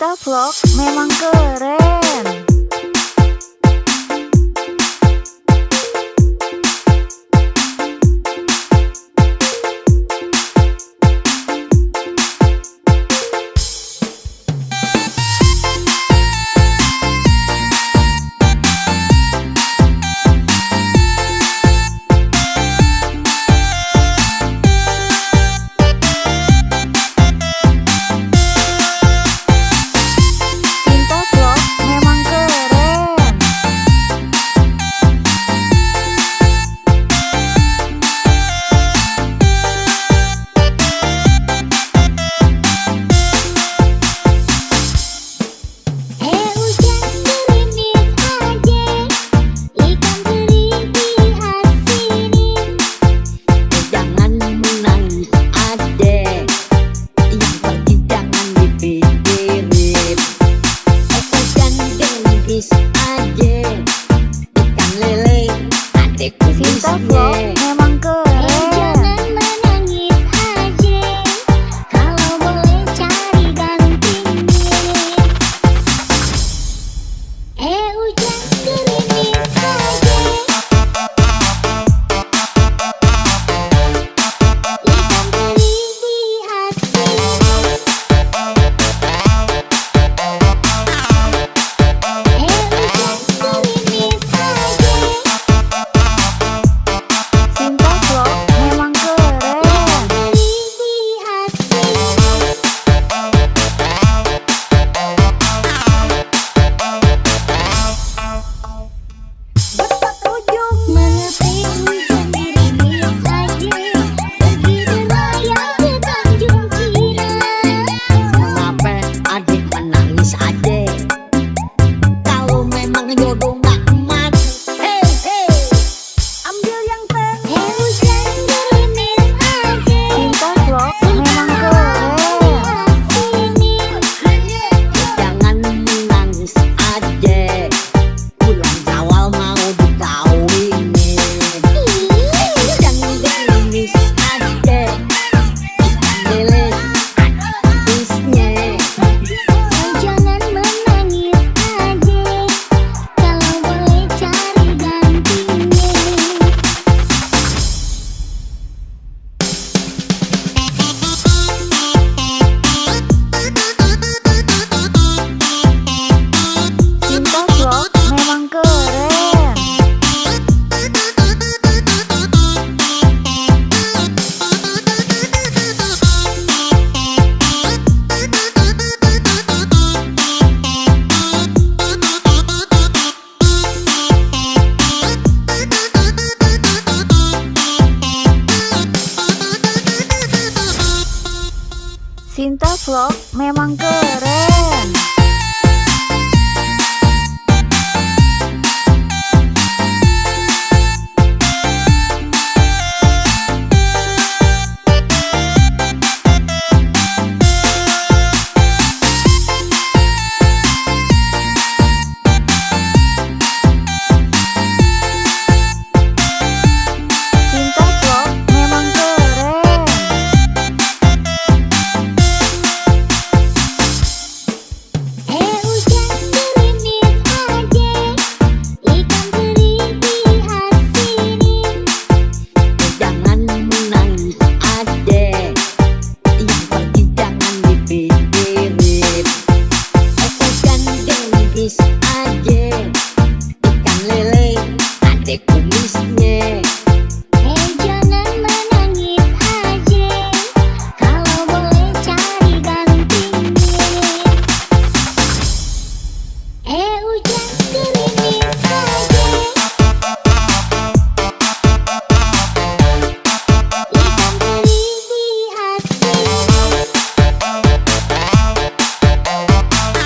Sinta Vlog memang keren. Sinta Vlog memang keren. Jangan menangis aja, kalau boleh cari gantinya. Hujan gerimis aja, ikan teri diasin. Hujan gerimis aja. Sinta Vlog memang keren. Dekat ujung menepi hujan gerimis aja, pergi berlayar ke Tanjung Cina. Kenapa adik menangis adik? Kalau memang jodoh gak emas, Ambil yang teh. Hujan gerimis aja, Sinta Vlog memang keren. sini. jangan menangis adik. Bulan Syawal mau dikawinin. Jangan gerimis adik, ikan lele habisnya. Jangan menangis aja, kalau boleh cari gantinya. Sinta Vlog memang keren. Sinta Vlog memang keren.